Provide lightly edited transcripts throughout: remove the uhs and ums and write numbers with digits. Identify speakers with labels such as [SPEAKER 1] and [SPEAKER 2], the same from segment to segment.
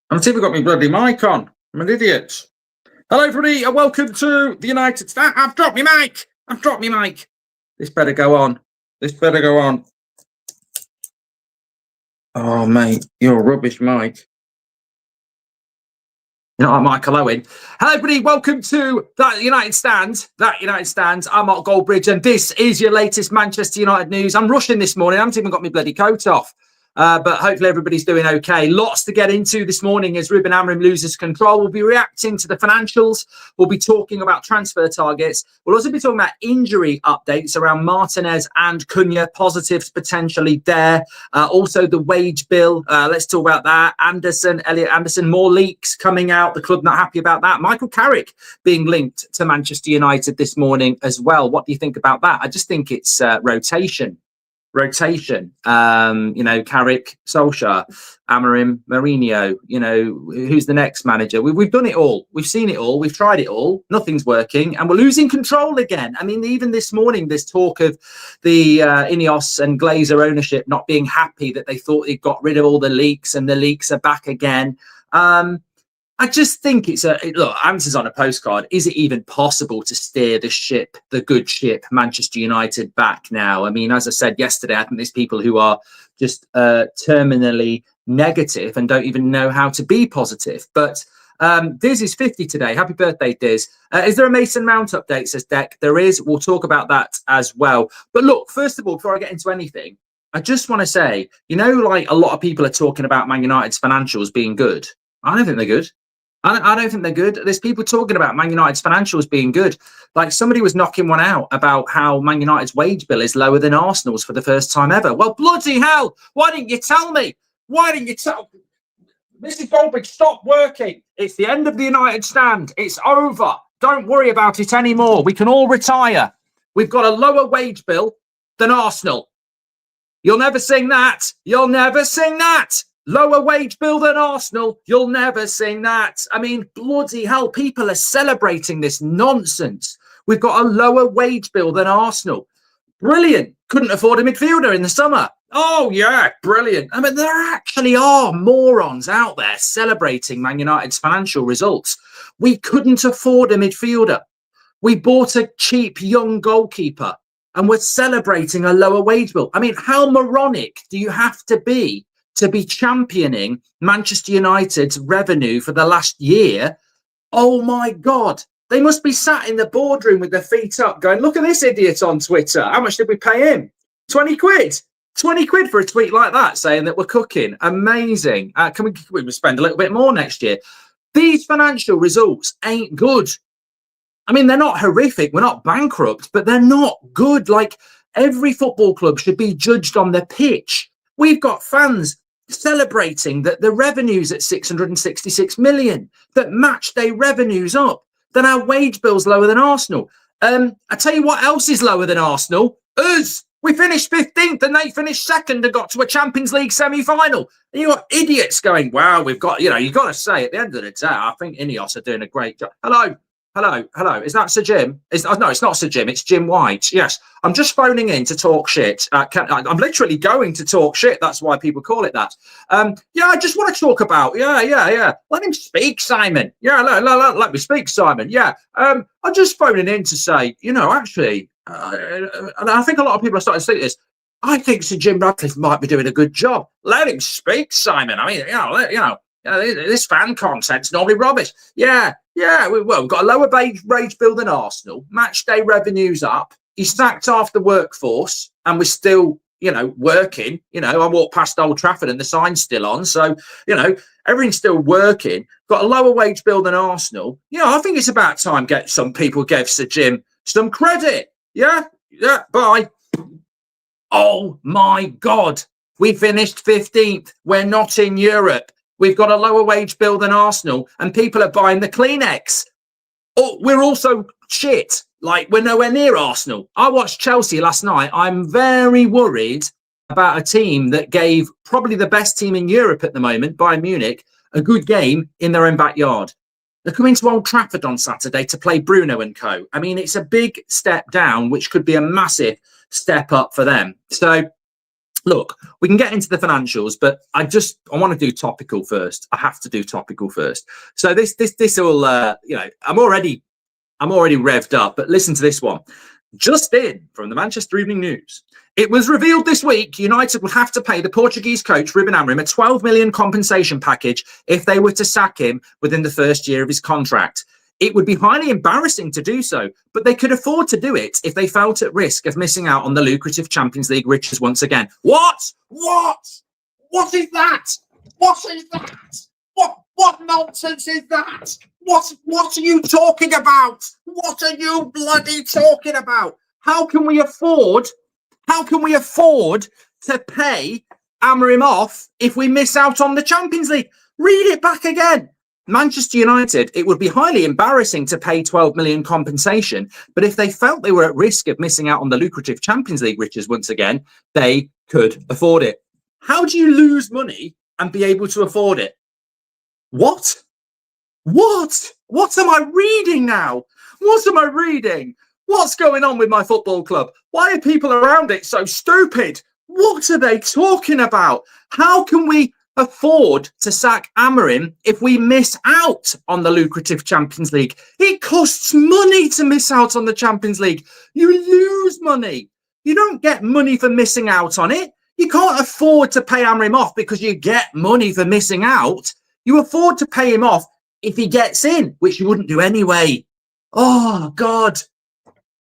[SPEAKER 1] I'm see if we've got my bloody mic on. I'm an idiot. Hello, everybody, and welcome to the United States. I've dropped my mic. This better go on. Oh, mate, you're a rubbish mic. You're not like Michael Owen. Hello, everybody. Welcome to That United Stand. I'm Mark Goldbridge, and this is your latest Manchester United news. I'm rushing this morning. I haven't even got my bloody coat off. But hopefully everybody's doing okay. Lots to get into this morning as Ruben Amorim loses control. We'll be reacting to the financials. We'll be talking about transfer targets. We'll also be talking about injury updates around Martinez and Cunha, positives potentially there. Also the wage bill. Let's talk about that. Elliot Anderson, more leaks coming out. The club not happy about that. Michael Carrick being linked to Manchester United this morning as well. What do you think about that? I just think it's rotation. Carrick, Solskjaer, Amorim, Mourinho, who's the next manager? We've done it all. We've seen it all. We've tried it all. Nothing's working. And we're losing control again. I mean, even this morning, there's talk of the Ineos and Glazer ownership not being happy that they thought they'd got rid of all the leaks and the leaks are back again. I just think answers on a postcard. Is it even possible to steer the good ship, Manchester United, back now? I mean, as I said yesterday, I think there's people who are just terminally negative and don't even know how to be positive. But Diz is 50 today. Happy birthday, Diz. Is there a Mason Mount update, says Deck? There is. We'll talk about that as well. But look, first of all, before I get into anything, I just want to say, like a lot of people are talking about Man United's financials being good. I don't think they're good. I don't think they're good. There's people talking about Man United's financials being good. Like somebody was knocking one out about how Man United's wage bill is lower than Arsenal's for the first time ever. Well, bloody hell. Why didn't you tell me? Mrs. Goldbridge, stop working. It's the end of the United Stand. It's over. Don't worry about it anymore. We can all retire. We've got a lower wage bill than Arsenal. You'll never sing that. Lower wage bill than Arsenal. You'll never sing that. I mean, bloody hell, people are celebrating this nonsense. We've got a lower wage bill than Arsenal. Brilliant. Couldn't afford a midfielder in the summer. Oh, yeah, brilliant. I mean, there actually are morons out there celebrating Man United's financial results. We couldn't afford a midfielder. We bought a cheap young goalkeeper and we're celebrating a lower wage bill. I mean, how moronic do you have to be championing Manchester United's revenue for the last year? Oh my God. They must be sat in the boardroom with their feet up going, look at this idiot on Twitter. How much did we pay him? 20 quid. 20 quid for a tweet like that saying that we're cooking. Amazing. Can we spend a little bit more next year? These financial results ain't good. I mean, they're not horrific. We're not bankrupt, but they're not good. Like every football club should be judged on the pitch. We've got fans celebrating that the revenue's at 666 million, that match day revenues up, that our wage bill's lower than Arsenal. I tell you what else is lower than Arsenal. Us. We finished 15th and they finished second and got to a Champions League semi-final. And you got idiots going, wow, we've got, you've got to say at the end of the day, I think Ineos are doing a great job. Hello. Is that Sir Jim? No, it's not Sir Jim. It's Jim White. Yes. I'm just phoning in to talk shit. I'm literally going to talk shit. That's why people call it that. I just want to talk about. Yeah. Let him speak, Simon. Yeah, let me speak, Simon. Yeah. I'm just phoning in to say, actually, and I think a lot of people are starting to see this. I think Sir Jim Radcliffe might be doing a good job. Let him speak, Simon. I mean, this fan content's normally rubbish. Yeah. We've got a lower wage bill than Arsenal. Match day revenues up. He's sacked half the workforce, and we're still, working. I walked past Old Trafford and the sign's still on. So, everything's still working. Got a lower wage bill than Arsenal. I think it's about time some people gave Sir Jim some credit. Yeah. Bye. Oh my God. We finished 15th. We're not in Europe. We've got a lower wage bill than Arsenal and people are buying the Kleenex. Oh, we're also shit. Like, we're nowhere near Arsenal. I watched Chelsea last night. I'm very worried about a team that gave probably the best team in Europe at the moment, Bayern Munich, a good game in their own backyard. They're coming to Old Trafford on Saturday to play Bruno and co. I mean, it's a big step down, which could be a massive step up for them. So, Look, we can get into the financials, but I want to do topical first. I have to do topical first. So this will, I'm already revved up, but listen to this one. Just in from the Manchester Evening News. It was revealed this week United would have to pay the Portuguese coach Ruben Amorim a 12 million compensation package if they were to sack him within the first year of his contract. It would be highly embarrassing to do so, but they could afford to do it if they felt at risk of missing out on the lucrative Champions League riches once again. What? What is that? What is that? What nonsense is that? What are you talking about? What are you bloody talking about? How can we afford to pay Amorim off if we miss out on the Champions League? Read it back again. Manchester United, it would be highly embarrassing to pay 12 million compensation, but if they felt they were at risk of missing out on the lucrative Champions League riches once again, they could afford it. How do you lose money and be able to afford it? What am I reading now? What am I reading? What's going on with my football club? Why are people around it so stupid? What are they talking about? How can we afford to sack Amorim if we miss out on the lucrative Champions League? It costs money to miss out on the Champions League. You lose money. You don't get money for missing out on it. You can't afford to pay Amorim off because you get money for missing out. You afford to pay him off if he gets in, which you wouldn't do anyway. Oh God.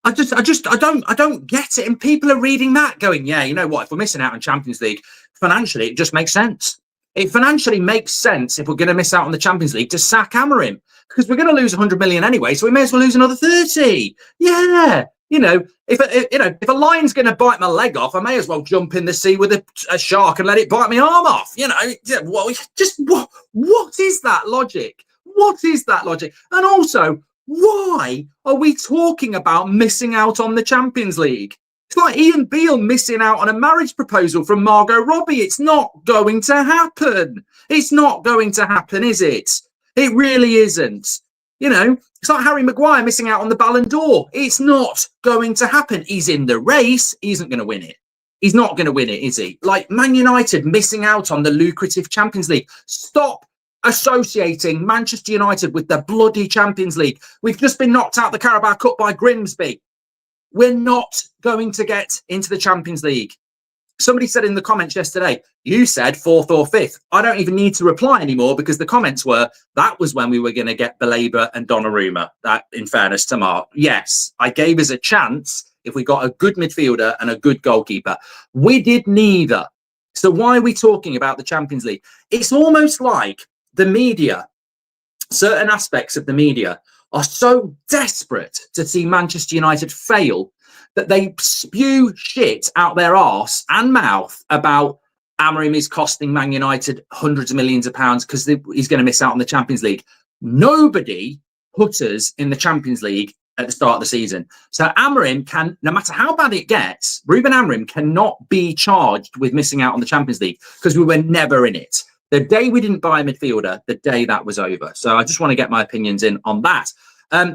[SPEAKER 1] I don't get it. And people are reading that going, yeah, you know what? If we're missing out on Champions League, financially, it just makes sense. It financially makes sense if we're going to miss out on the Champions League to sack Amorim because we're going to lose 100 million anyway. So we may as well lose another 30. Yeah. If a lion's going to bite my leg off, I may as well jump in the sea with a shark and let it bite my arm off. What is that logic? What is that logic? And also, why are we talking about missing out on the Champions League? It's like Ian Beale missing out on a marriage proposal from Margot Robbie. It's not going to happen. It's not going to happen, is it? It really isn't. It's like Harry Maguire missing out on the Ballon d'Or. It's not going to happen. He's in the race. He isn't going to win it. He's not going to win it, is he? Like Man United missing out on the lucrative Champions League. Stop associating Manchester United with the bloody Champions League. We've just been knocked out the Carabao Cup by Grimsby. We're not going to get into the Champions League. Somebody said in the comments yesterday, you said 4th or 5th. I don't even need to reply anymore because the comments were, that was when we were going to get Baleba and Donnarumma. That, in fairness to Mark, yes, I gave us a chance if we got a good midfielder and a good goalkeeper. We did neither. So why are we talking about the Champions League? It's almost like the media, certain aspects of the media are so desperate to see Manchester United fail that they spew shit out their arse and mouth about Amorim is costing Man United hundreds of millions of pounds because he's going to miss out on the Champions League. Nobody put us in the Champions League at the start of the season. So Amorim can, no matter how bad it gets, Ruben Amorim cannot be charged with missing out on the Champions League because we were never in it. The day we didn't buy a midfielder, the day that was over. So I just want to get my opinions in on that.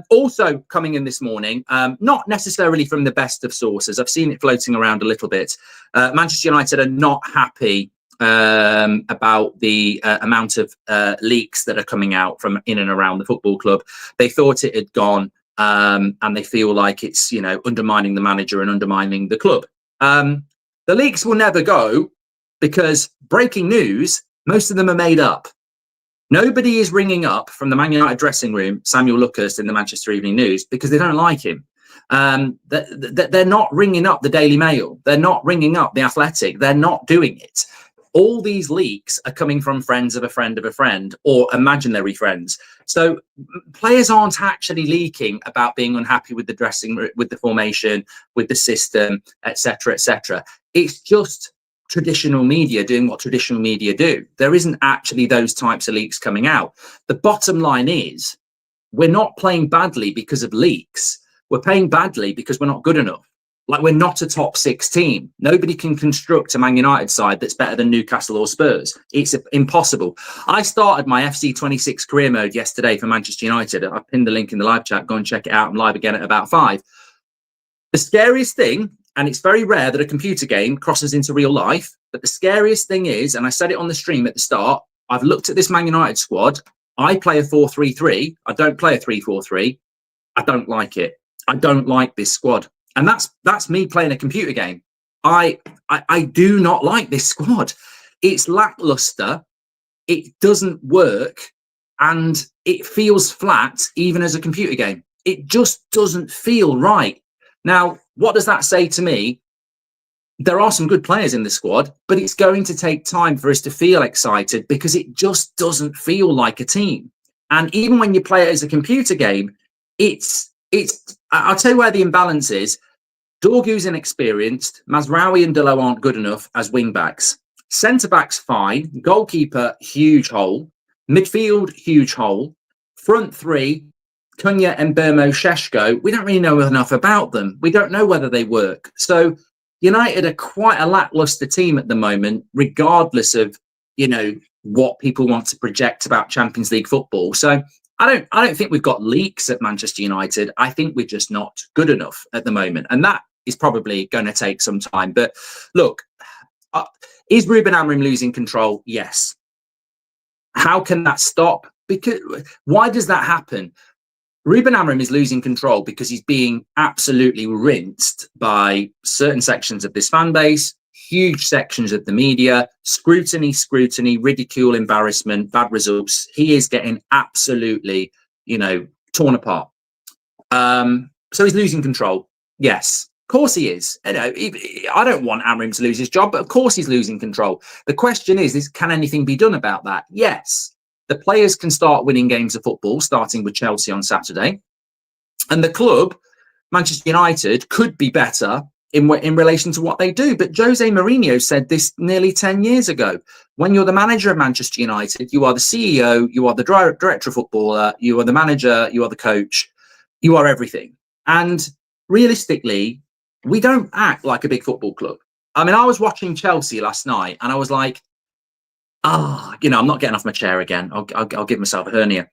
[SPEAKER 1] Also coming in this morning, not necessarily from the best of sources. I've seen it floating around a little bit. Manchester United are not happy about the amount of leaks that are coming out from in and around the football club. They thought it had gone and they feel like it's, undermining the manager and undermining the club. The leaks will never go because breaking news, most of them are made up. Nobody is ringing up from the Man United dressing room Samuel Luckhurst in the Manchester Evening News because they don't like him. They're not ringing up the Daily Mail. They're not ringing up the Athletic. They're not doing it. All these leaks are coming from friends of a friend of a friend or imaginary friends. So players aren't actually leaking about being unhappy with the dressing room, with the formation, with the system, etc., etc. It's just traditional media doing what traditional media do. There isn't actually those types of leaks coming out. The bottom line is we're not playing badly because of leaks. We're playing badly because we're not good enough. Like we're not a top 6 team. Nobody can construct a Man United side that's better than Newcastle or Spurs. It's impossible. I started my FC26 career mode yesterday for Manchester United. I pinned the link in the live chat. Go and check it out. I'm live again at about 5. The scariest thing And it's very rare that a computer game crosses into real life. But the scariest thing is, and I said it on the stream at the start, I've looked at this Man United squad. I play a 4-3-3. I don't play a 3-4-3. I don't like it. I don't like this squad. And that's me playing a computer game. I do not like this squad. It's lackluster. It doesn't work. And it feels flat, even as a computer game. It just doesn't feel right. Now, what does that say to me? There are some good players in the squad, but it's going to take time for us to feel excited because it just doesn't feel like a team. And even when you play it as a computer game, I'll tell you where the imbalance is. Dorgu's inexperienced. Mazraoui and Dillo aren't good enough as wing backs. Centre backs fine. Goalkeeper, huge hole. Midfield, huge hole. Front three, Cunha, Mbeumo, Šeško. We don't really know enough about them. We don't know whether they work. So United are quite a lackluster team at the moment, regardless of, what people want to project about Champions League football. So I don't think we've got leaks at Manchester United. I think we're just not good enough at the moment. And that is probably going to take some time. But look, is Ruben Amorim losing control? Yes. How can that stop? Because why does that happen? Ruben Amorim is losing control because he's being absolutely rinsed by certain sections of this fan base, huge sections of the media, scrutiny, ridicule, embarrassment, bad results. He is getting absolutely, torn apart. So he's losing control. Yes, of course he is. I don't want Amorim to lose his job, but of course he's losing control. The question is can anything be done about that? Yes. The players can start winning games of football, starting with Chelsea on Saturday. And the club, Manchester United, could be better in relation to what they do. But Jose Mourinho said this nearly 10 years ago. When you're the manager of Manchester United, you are the CEO, you are the director of footballer, you are the manager, you are the coach, you are everything. And realistically, we don't act like a big football club. I mean, I was watching Chelsea last night and I was like, I'm not getting off my chair again. I'll give myself a hernia.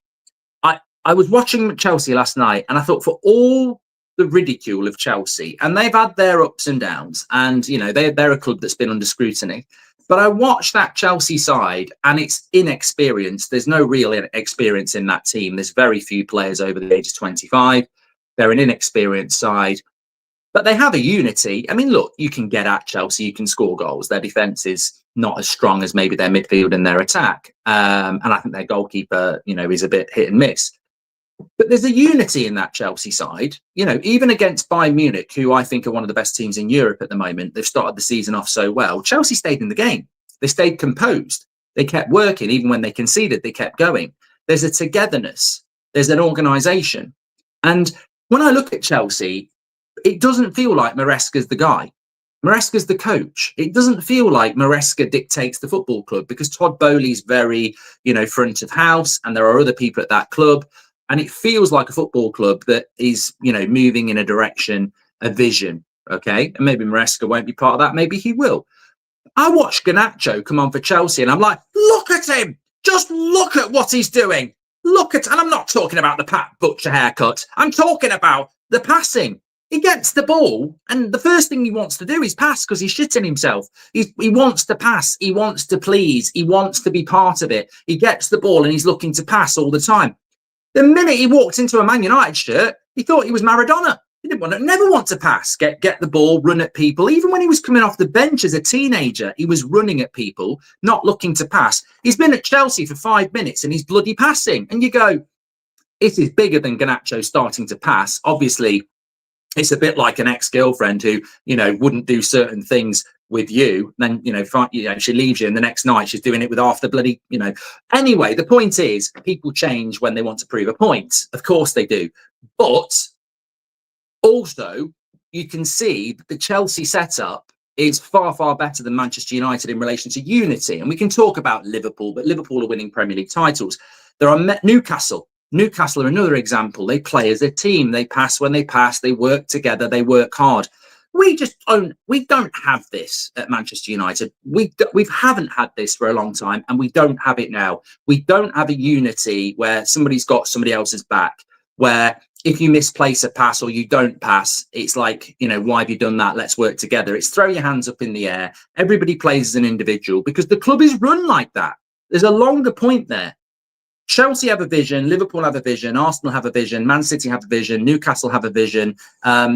[SPEAKER 1] I was watching Chelsea last night and I thought, for all the ridicule of Chelsea, and they've had their ups and downs, and they're a club that's been under scrutiny, but I watched that Chelsea side and it's inexperienced. There's no real experience in that team. There's very few players over the age of 25. They're an inexperienced side, but they have a unity. I mean, look, you can get at Chelsea, you can score goals. Their defence is not as strong as maybe their midfield and their attack. And I think their goalkeeper, is a bit hit and miss. But there's a unity in that Chelsea side, even against Bayern Munich, who I think are one of the best teams in Europe at the moment. They've started the season off so well. Chelsea stayed in the game. They stayed composed. They kept working. Even when they conceded, they kept going. There's a togetherness. There's an organisation. And when I look at Chelsea, it doesn't feel like Maresca's the guy. Maresca's the coach. It doesn't feel like Maresca dictates the football club, because Todd Bowley's very, front of house, and there are other people at that club. And it feels like a football club that is, moving in a direction, a vision. Okay. And maybe Maresca won't be part of that. Maybe he will. I watched Garnacho come on for Chelsea and I'm like, look at him. Just look at what he's doing. And I'm not talking about the Pat Butcher haircut. I'm talking about the passing. He gets the ball, and the first thing he wants to do is pass because he's shitting himself. He wants to pass. He wants to please. He wants to be part of it. He gets the ball and he's looking to pass all the time. The minute he walked into a Man United shirt, he thought he was Maradona. He never want to pass, get the ball, run at people. Even when he was coming off the bench as a teenager, he was running at people, not looking to pass. He's been at Chelsea for 5 minutes and he's bloody passing. And you go, it is bigger than Garnacho starting to pass. Obviously, it's a bit like an ex-girlfriend who, wouldn't do certain things with you. Then, she leaves you and the next night she's doing it with half the bloody, Anyway, the point is, people change when they want to prove a point. Of course they do. But also, you can see that the Chelsea setup is far, far better than Manchester United in relation to unity. And we can talk about Liverpool, but Liverpool are winning Premier League titles. There are Newcastle. Newcastle are another example. They play as a team. They pass when they pass. They work together. They work hard. We don't have this at Manchester United. We haven't had this for a long time, and we don't have it now. We don't have a unity where somebody's got somebody else's back, where if you misplace a pass or you don't pass, it's like, why have you done that? Let's work together. It's throw your hands up in the air. Everybody plays as an individual because the club is run like that. There's a longer point there. Chelsea have a vision, Liverpool have a vision, Arsenal have a vision, Man City have a vision, Newcastle have a vision,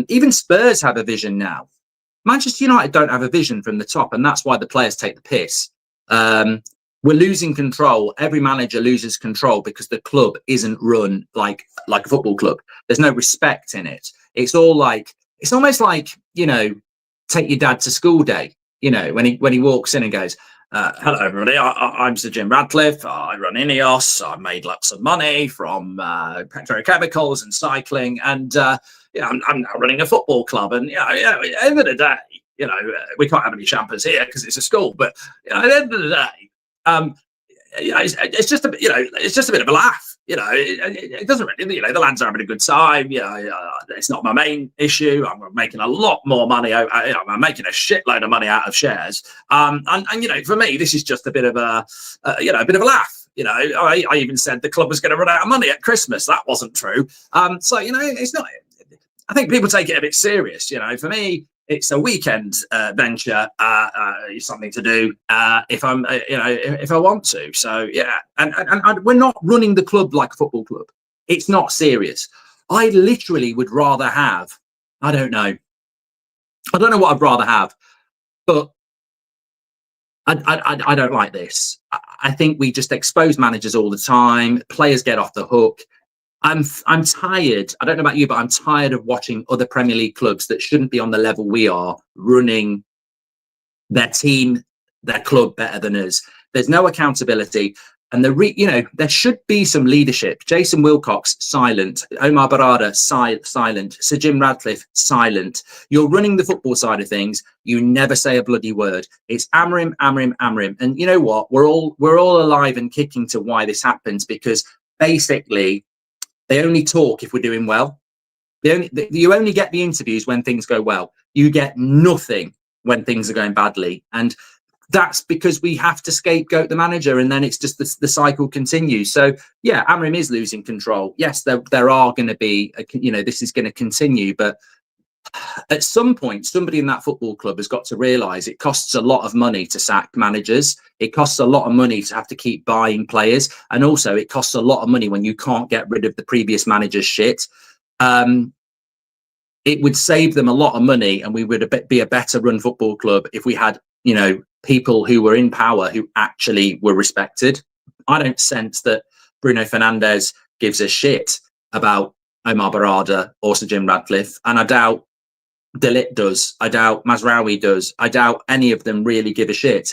[SPEAKER 1] even Spurs have a vision now. Manchester United don't have a vision from the top, and that's why the players take the piss. We're losing control. Every manager loses control because the club isn't run like a football club. There's no respect in it. It's all like, it's almost like, take your dad to school day, when he walks in and goes, hello, everybody. I'm Sir Jim Radcliffe. I run Ineos. I made lots of money from petrochemicals and cycling. And I'm now running a football club. And, at the end of the day, we can't have any champers here because it's a school. But at the end of the day, it's just a bit of a laugh. It doesn't really, the lads are having a good time. It's not my main issue. I'm making a lot more money. I'm making a shitload of money out of shares. And for me, this is just a bit of a laugh. I even said the club was going to run out of money at Christmas. That wasn't true. So it's not. I think people take it a bit serious. For me, it's a weekend venture, something to do if I'm, if I want to. So yeah, and we're not running the club like a football club. It's not serious. I literally would rather have, I don't know what I'd rather have, but I don't like this. I think we just expose managers all the time. Players get off the hook. I'm tired. I don't know about you, but I'm tired of watching other Premier League clubs that shouldn't be on the level we are running their team, their club better than us. There's no accountability, and there should be some leadership. Jason Wilcox, silent. Omar Barada, silent. Sir Jim Radcliffe, silent. You're running the football side of things. You never say a bloody word. It's Amorim. And you know what? We're all alive and kicking to why this happens, because basically, they only talk if we're doing well. You only get the interviews when things go well. You get nothing when things are going badly. And that's because we have to scapegoat the manager, and then it's just the cycle continues. So, yeah, Amorim is losing control. Yes, there are going to be, this is going to continue. But at some point, somebody in that football club has got to realise it costs a lot of money to sack managers. It costs a lot of money to have to keep buying players. And also it costs a lot of money when you can't get rid of the previous manager's shit. It would save them a lot of money, and we would be a better run football club if we had, people who were in power who actually were respected. I don't sense that Bruno Fernandes gives a shit about Omar Barada or Sir Jim Radcliffe, and I doubt De Ligt does. I doubt Mazraoui does. I doubt any of them really give a shit,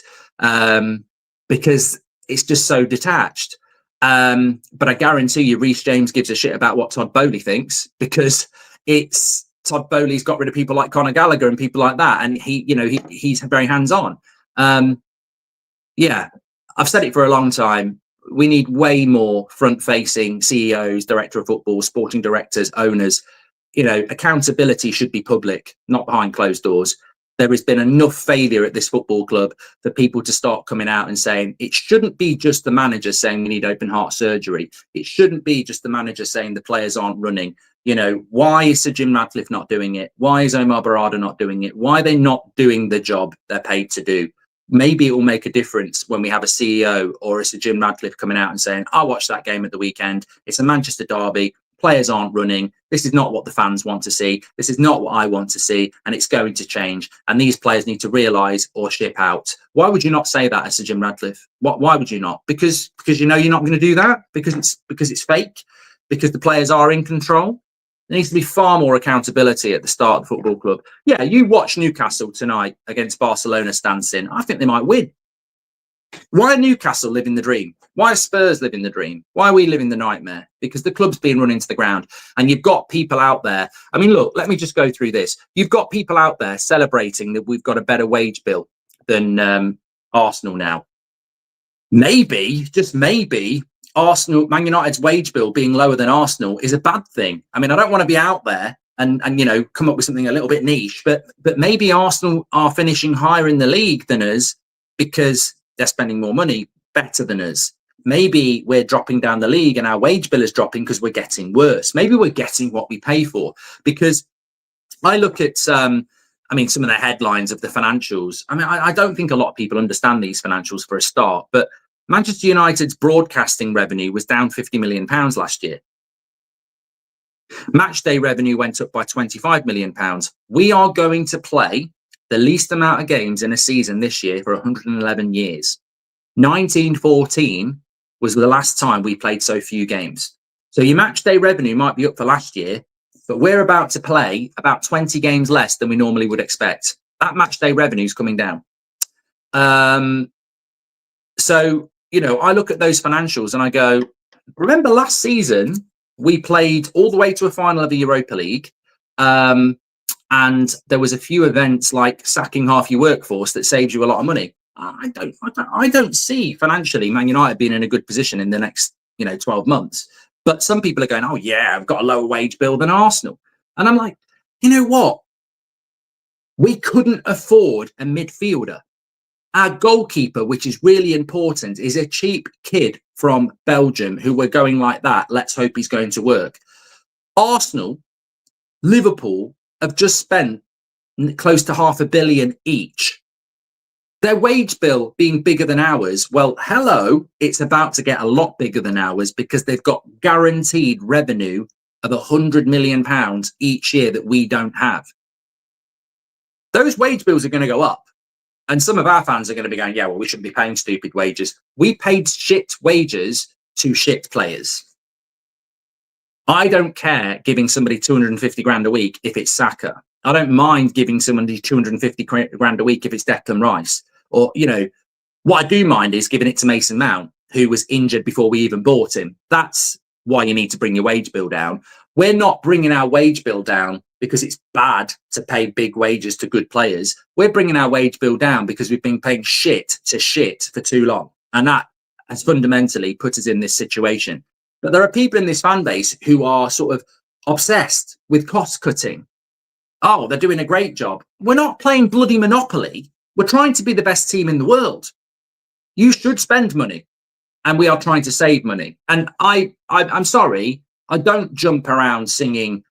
[SPEAKER 1] because it's just so detached. But I guarantee you, Reece James gives a shit about what Todd Bowley thinks, because it's Todd Bowley's got rid of people like Conor Gallagher and people like that, and he's very hands-on. Yeah, I've said it for a long time. We need way more front-facing CEOs, director of football, sporting directors, owners. Accountability should be public, not behind closed doors. There has been enough failure at this football club for people to start coming out and saying it shouldn't be just the manager saying we need open heart surgery. It shouldn't be just the manager saying the players aren't running. Why is Sir Jim Radcliffe not doing it? Why is Omar Barada not doing it? Why are they not doing the job they're paid to do? Maybe it will make a difference when we have a CEO or a Sir Jim Radcliffe coming out and saying, I watched that game at the weekend. It's a Manchester derby. Players aren't running. This is not what the fans want to see. This is not what I want to see, and it's going to change. And these players need to realise or ship out. Why would you not say that as Sir Jim Radcliffe? Why would you not? Because you're not going to do that? Because it's fake? Because the players are in control? There needs to be far more accountability at the start of the football club. Yeah, you watch Newcastle tonight against Barcelona Stansin. I think they might win. Why are Newcastle living the dream? Why are Spurs living the dream? Why are we living the nightmare? Because the club's being run into the ground, and you've got people out there. I mean, look, let me just go through this. You've got people out there celebrating that we've got a better wage bill than Arsenal now. Maybe, just maybe, Man United's wage bill being lower than Arsenal is a bad thing. I mean, I don't want to be out there and come up with something a little bit niche, but maybe Arsenal are finishing higher in the league than us because they're spending more money better than us. maybe we're dropping down the league and our wage bill is dropping because we're getting worse. Maybe we're getting what we pay for. Because I look at, some of the headlines of the financials. I don't think a lot of people understand these financials for a start, but Manchester United's broadcasting revenue was down £50 million last year. Match day revenue went up by £25 million. We are going to play the least amount of games in a season this year for 111 years. 1914 was the last time we played so few games. So your match day revenue might be up for last year, but we're about to play about 20 games less than we normally would expect. That match day revenue is coming down. So, I look at those financials and I go, remember last season, we played all the way to a final of the Europa League. And there was a few events like sacking half your workforce that saves you a lot of money. I don't see financially Man United being in a good position in the next, 12 months. But some people are going, oh yeah, I've got a lower wage bill than Arsenal. And I'm like, you know what? We couldn't afford a midfielder. Our goalkeeper, which is really important, is a cheap kid from Belgium who we're going like that. Let's hope he's going to work. Arsenal, Liverpool have just spent close to £500 million each. Their wage bill being bigger than ours, well, hello, it's about to get a lot bigger than ours because they've got guaranteed revenue of £100 million each year that we don't have. Those wage bills are going to go up. And some of our fans are going to be going, yeah, well, we shouldn't be paying stupid wages. We paid shit wages to shit players. I don't care giving somebody 250 grand a week if it's Saka. I don't mind giving somebody 250 grand a week if it's Declan Rice. Or, what I do mind is giving it to Mason Mount, who was injured before we even bought him. That's why you need to bring your wage bill down. We're not bringing our wage bill down because it's bad to pay big wages to good players. We're bringing our wage bill down because we've been paying shit to shit for too long. And that has fundamentally put us in this situation. But there are people in this fan base who are sort of obsessed with cost cutting. Oh, they're doing a great job. We're not playing bloody Monopoly. We're trying to be the best team in the world. You should spend money. And we are trying to save money. And I'm sorry, I don't jump around singing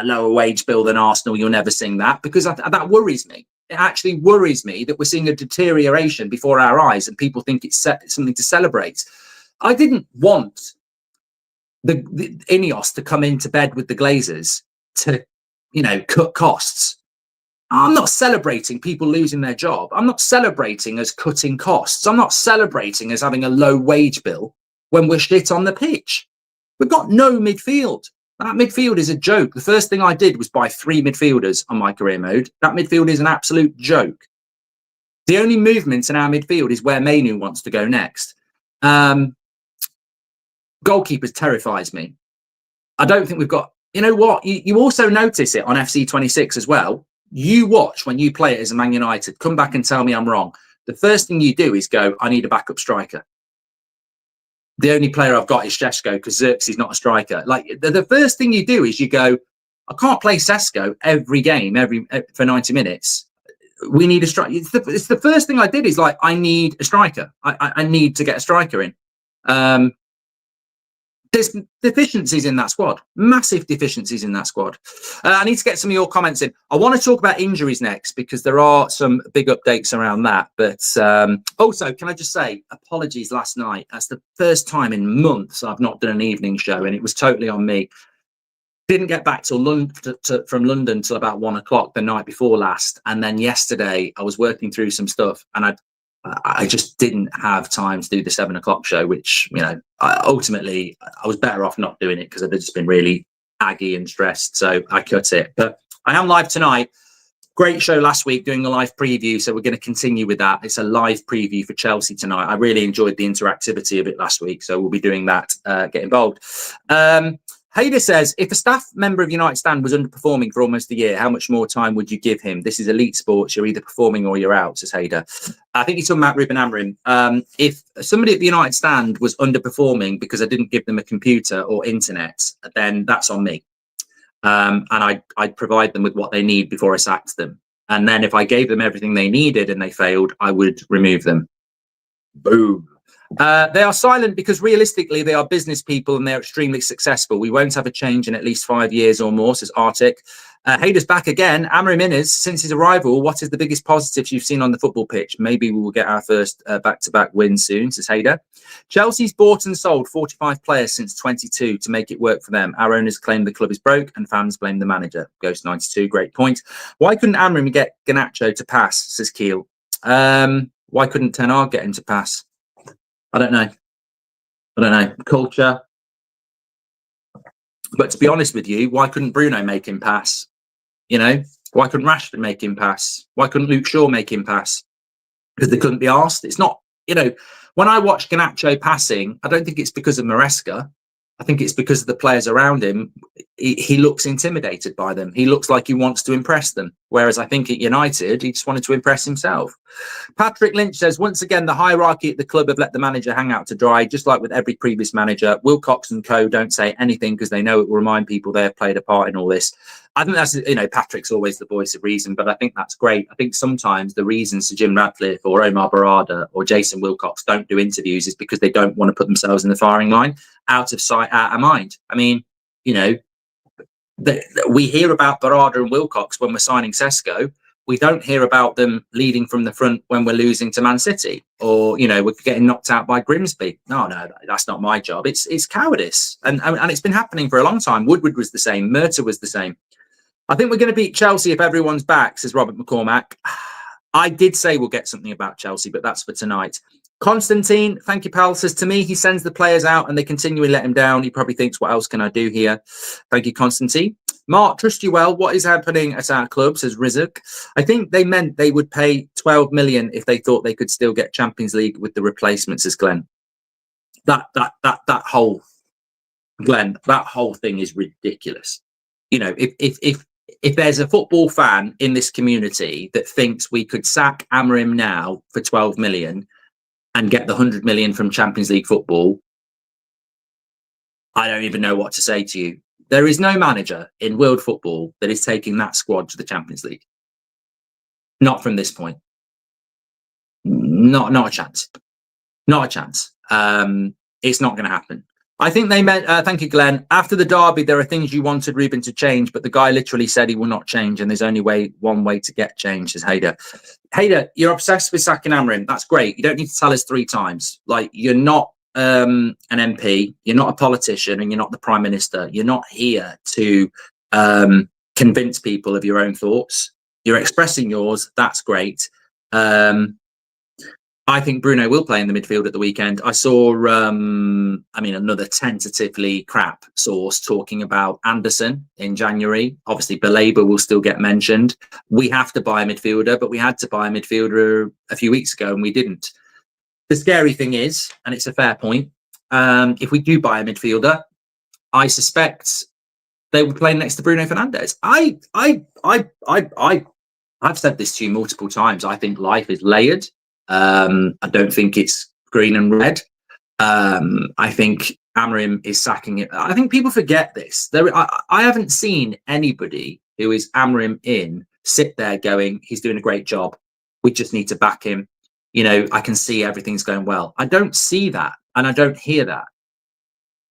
[SPEAKER 1] lower wage bill than Arsenal. You'll never sing that because that worries me. It actually worries me that we're seeing a deterioration before our eyes and people think it's something to celebrate. I didn't want the Ineos to come into bed with the Glazers to, cut costs. I'm not celebrating people losing their job. I'm not celebrating us cutting costs. I'm not celebrating us having a low wage bill when we're shit on the pitch. We've got no midfield. That midfield is a joke. The first thing I did was buy 3 midfielders on my career mode. That midfield is an absolute joke. The only movement in our midfield is where Manu wants to go next. Goalkeepers terrifies me. I don't think we've got... You know what? You also notice it on FC26 as well. You watch when you play it as a Man United. Come back and tell me I'm wrong. The first thing you do is go, I need a backup striker. The only player I've got is Šeško because Xerxes is not a striker. Like the first thing you do is you go, I can't play Šeško every game for 90 minutes. We need a striker. It's the first thing I did is like, I need a striker. I need to get a striker in. There's deficiencies in that squad, massive deficiencies in that squad. I need to get some of your comments in. I want to talk about injuries next because there are some big updates around that. But also, can I just say, apologies last night. That's the first time in months I've not done an evening show, and it was totally on me. Didn't get back from London till about 1 o'clock the night before last. And then yesterday I was working through some stuff and I just didn't have time to do the 7 o'clock show, which, ultimately I was better off not doing it because I'd just been really aggy and stressed. So I cut it. But I am live tonight. Great show last week doing a live preview. So we're going to continue with that. It's a live preview for Chelsea tonight. I really enjoyed the interactivity of it last week. So we'll be doing that. Get involved. Hader says, if a staff member of United Stand was underperforming for almost a year, how much more time would you give him? This is elite sports. You're either performing or you're out, says Hader. I think he's talking about Ruben Amorim. If somebody at the United Stand was underperforming because I didn't give them a computer or internet, then that's on me. And I'd provide them with what they need before I sacked them. And then if I gave them everything they needed and they failed, I would remove them. Boom. They are silent because realistically they are business people and they're extremely successful. We won't have a change in at least 5 years or more, says Arctic. Hader's back again. Amorim Innes, since his arrival, what is the biggest positives you've seen on the football pitch? Maybe we will get our first back-to-back win soon, says Hader. Chelsea's bought and sold 45 players since 22 to make it work for them. Our owners claim the club is broke and fans blame the manager. Ghost 92, great point. Why couldn't Amorim get Garnacho to pass, says Keel. Why couldn't Ten Hag get him to pass? I don't know. Culture. But to be honest with you, why couldn't Bruno make him pass? You know, why couldn't Rashford make him pass? Why couldn't Luke Shaw make him pass? Because they couldn't be asked. It's not, you know, when I watch Garnacho passing, I don't think it's because of Maresca. I think it's because of the players around him. He looks intimidated by them. He looks like he wants to impress them. Whereas I think at United, he just wanted to impress himself. Patrick Lynch says, once again, the hierarchy at the club have let the manager hang out to dry, just like with every previous manager. Wilcox and co don't say anything because they know it will remind people they have played a part in all this. I think that's, you know, Patrick's always the voice of reason, but I think that's great. I think sometimes the reasons to Jim Ratcliffe or Omar Barada or Jason Wilcox don't do interviews is because they don't want to put themselves in the firing line, out of sight, out of mind. I mean, you know, we hear about Barada and Wilcox when we're signing Sesko. We don't hear about them leading from the front when we're losing to Man City, or, you know, we're getting knocked out by Grimsby. No, that's not my job. It's cowardice, and it's been happening for a long time. Woodward was the same. Murta was the same. I think we're going to beat Chelsea if everyone's back, says Robert McCormack. I did say we'll get something about Chelsea, but that's for tonight. Constantine, thank you, pal, says, to me, he sends the players out and they continually let him down. He probably thinks, what else can I do here? Thank you, Constantine. Mark, trust you well. What is happening at our club, says Rizuk. I think they meant they would pay 12 million if they thought they could still get Champions League with the replacements, says Glenn. That whole thing is ridiculous. You know, if there's a football fan in this community that thinks we could sack Amorim now for 12 million and get the 100 million from Champions League football, I don't even know what to say to you. There is no manager in world football that is taking that squad to the Champions League. Not from this point. Not a chance. Not a chance. It's not going to happen. I think they meant, thank you, Glenn. After the derby, there are things you wanted Ruben to change, but the guy literally said he will not change, and there's only one way to get change, says Hader. Hader, you're obsessed with sacking Amorim. That's great. You don't need to tell us 3 times. Like, you're not an MP, you're not a politician, and you're not the Prime Minister. You're not here to convince people of your own thoughts. You're expressing yours. That's great. I think Bruno will play in the midfield at the weekend. I saw, another tentatively crap source talking about Anderson in January. Obviously, Baleba will still get mentioned. We have to buy a midfielder, but we had to buy a midfielder a few weeks ago and we didn't. The scary thing is, and it's a fair point, if we do buy a midfielder, I suspect they will play next to Bruno Fernandes. I've said this to you multiple times. I think life is layered. I don't think it's green and red. I think Amorim is sacking it. I think people forget this. I haven't seen anybody who is Amorim in sit there going, he's doing a great job. We just need to back him. You know, I can see everything's going well. I don't see that, and I don't hear that.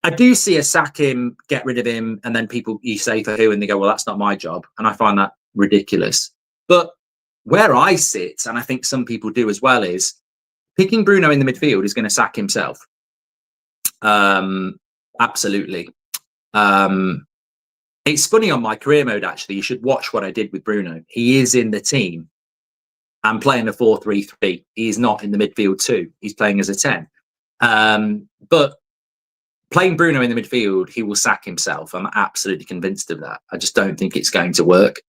[SPEAKER 1] I do see a sack him, get rid of him, and then people, you say for who, and they go, well, that's not my job. And I find that ridiculous. But where I sit, and I think some people do as well, is picking Bruno in the midfield is going to sack himself. Absolutely. It's funny on my career mode, actually. You should watch what I did with Bruno. He is in the team and playing a 4-3-3. He is not in the midfield too. He's playing as a 10. But playing Bruno in the midfield, he will sack himself. I'm absolutely convinced of that. I just don't think it's going to work.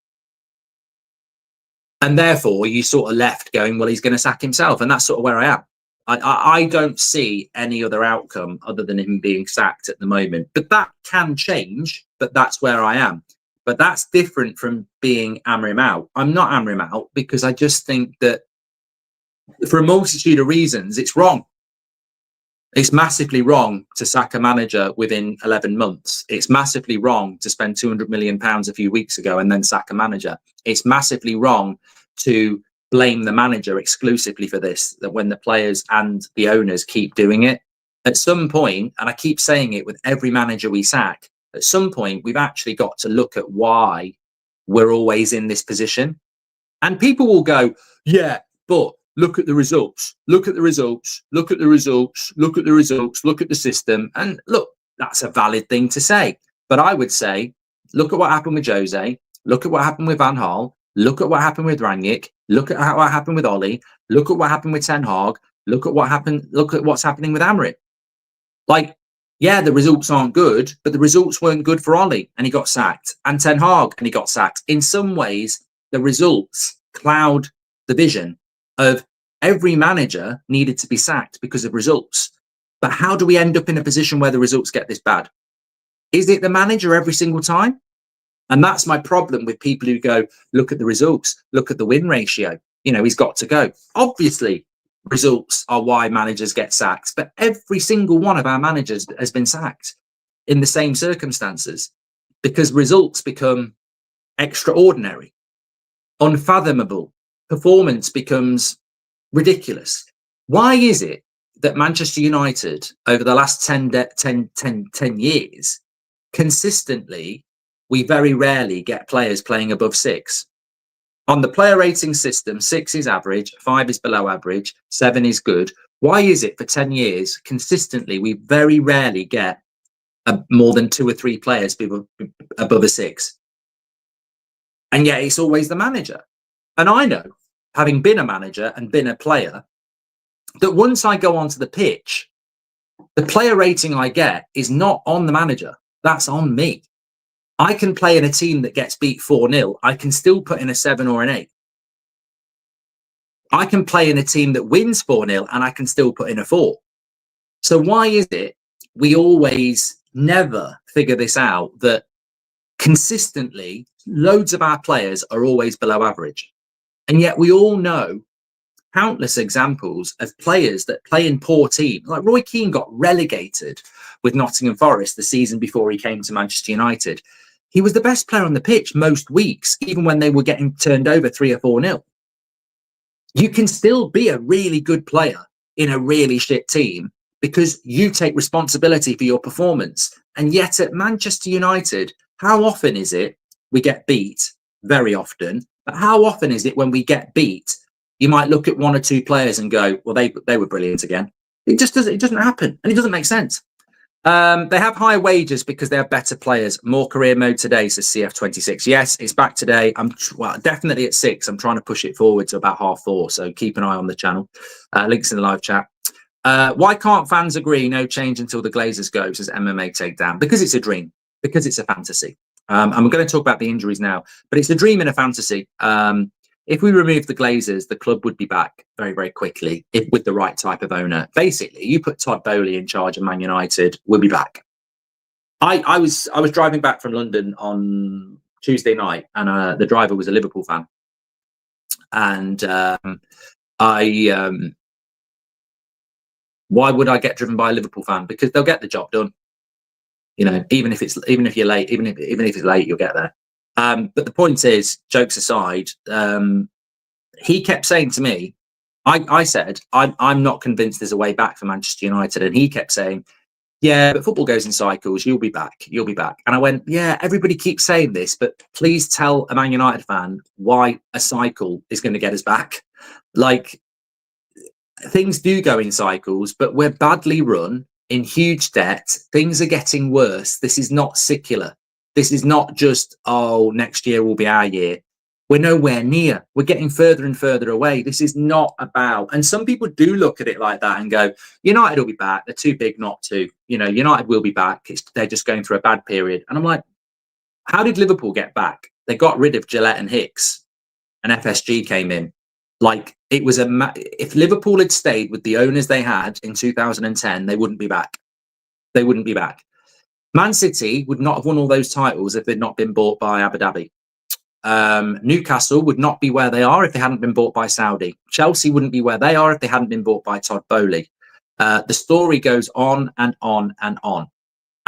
[SPEAKER 1] And therefore, you sort of left going, well, he's going to sack himself. And that's sort of where I am. I don't see any other outcome other than him being sacked at the moment. But that can change, but that's where I am. But that's different from being Amorim out. I'm not Amorim out because I just think that for a multitude of reasons, it's wrong. It's massively wrong to sack a manager within 11 months. It's massively wrong to spend £200 million a few weeks ago and then sack a manager. It's massively wrong to blame the manager exclusively for this, that when the players and the owners keep doing it, at some point, and I keep saying it with every manager we sack, at some point we've actually got to look at why we're always in this position. And people will go, yeah, but look at the results, look at the results, look at the results, look at the results, look at the system. And look, that's a valid thing to say. But I would say, look at what happened with Jose, look at what happened with Van Gaal, look at what happened with Rangnick, look at what happened with Ollie, look at what happened with Ten Hag, look at what's happening with Amorim. Like, yeah, the results aren't good, but the results weren't good for Ollie and he got sacked, and Ten Hag and he got sacked. In some ways, the results cloud the vision of every manager needed to be sacked because of results. But how do we end up in a position where the results get this bad? Is it the manager every single time? And that's my problem with people who go, look at the results, look at the win ratio. You know, he's got to go. Obviously, results are why managers get sacked, but every single one of our managers has been sacked in the same circumstances because results become extraordinary, unfathomable. Performance becomes ridiculous. Why is it that Manchester United over the last 10 years, consistently, we very rarely get players playing above 6? On the player rating system, 6 is average, 5 is below average, 7 is good. Why is it for 10 years, consistently, we very rarely get more than 2 or 3 players above a 6? And yet it's always the manager. And I know, having been a manager and been a player, that once I go onto the pitch, the player rating I get is not on the manager. That's on me. I can play in a team that gets beat 4-0. I can still put in a 7 or an 8. I can play in a team that wins 4-0 and I can still put in a 4. So why is it we always never figure this out, that consistently loads of our players are always below average? And yet we all know countless examples of players that play in poor teams. Like Roy Keane got relegated with Nottingham Forest the season before he came to Manchester United. He was the best player on the pitch most weeks, even when they were getting turned over 3 or 4-0. You can still be a really good player in a really shit team because you take responsibility for your performance. And yet at Manchester United, how often is it we get beat? Very often. But how often is it when we get beat, you might look at 1 or 2 players and go, well, they were brilliant again. It doesn't happen. And it doesn't make sense. They have higher wages because they have better players. More career mode today, says CF26. Yes, it's back today. I'm definitely at 6. I'm trying to push it forward to about 4:30. So keep an eye on the channel. Links in the live chat. Why can't fans agree no change until the Glazers go, says MMA Takedown? Because it's a dream. Because it's a fantasy. And we're going to talk about the injuries now. But it's a dream and a fantasy. If we remove the Glazers, the club would be back very, very quickly with the right type of owner. Basically, you put Todd Bowley in charge of Man United, we'll be back. I was driving back from London on Tuesday night, and the driver was a Liverpool fan. And why would I get driven by a Liverpool fan? Because they'll get the job done. You know, even if you're late, even if it's late, you'll get there. But the point is, jokes aside, he kept saying to me, I said, I'm not convinced there's a way back for Manchester United. And he kept saying, yeah, but football goes in cycles. You'll be back. You'll be back. And I went, yeah, everybody keeps saying this, but please tell a Man United fan why a cycle is going to get us back. Like, things do go in cycles, but we're badly run, in huge debt. Things are getting worse. This is not secular. This is not just, oh, next year will be our year. We're nowhere near. We're getting further and further away. This is not about, and some people do look at it like that and go, United will be back. They're too big not to. You know, United will be back. They're just going through a bad period. And I'm like, how did Liverpool get back? They got rid of Gillette and Hicks, and FSG came in. Like, it was if Liverpool had stayed with the owners they had in 2010, they wouldn't be back. They wouldn't be back. Man City would not have won all those titles if they'd not been bought by Abu Dhabi. Newcastle would not be where they are if they hadn't been bought by Saudi. Chelsea wouldn't be where they are if they hadn't been bought by Todd Bowley. The story goes on and on and on.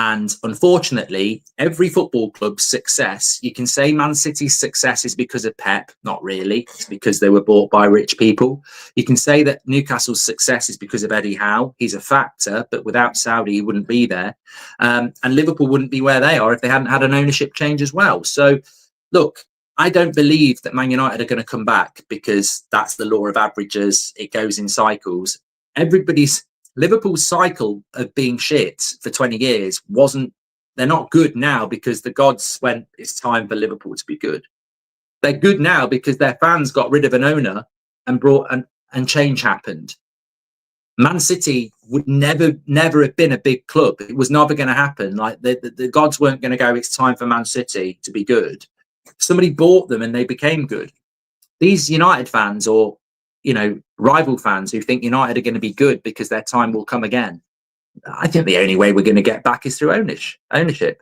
[SPEAKER 1] And unfortunately, every football club's success, you can say Man City's success is because of Pep. Not really. It's because they were bought by rich people. You can say that Newcastle's success is because of Eddie Howe. He's a factor, but without Saudi, he wouldn't be there. And Liverpool wouldn't be where they are if they hadn't had an ownership change as well. So, look, I don't believe that Man United are going to come back because that's the law of averages. It goes in cycles. Liverpool's cycle of being shit for 20 years they're not good now because the gods went, it's time for Liverpool to be good. They're good now because their fans got rid of an owner and and change happened. Man City would never have been a big club. It was never going to happen. Like the gods weren't going to go, it's time for Man City to be good. Somebody bought them and they became good. These United fans or rival fans who think United are going to be good because their time will come again. I think the only way we're going to get back is through ownership.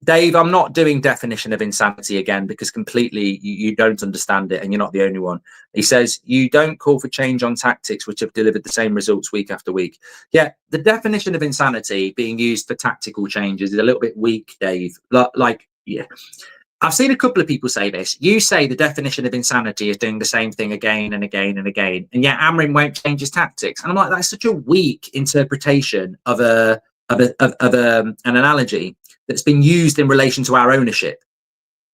[SPEAKER 1] Dave, I'm not doing definition of insanity again because completely you don't understand it and you're not the only one. He says, you don't call for change on tactics which have delivered the same results week after week. Yeah, the definition of insanity being used for tactical changes is a little bit weak, Dave. Yeah. I've seen a couple of people say this. You say the definition of insanity is doing the same thing again and again and again, and yet Amorim won't change his tactics. And I'm like, that's such a weak interpretation of an analogy that's been used in relation to our ownership.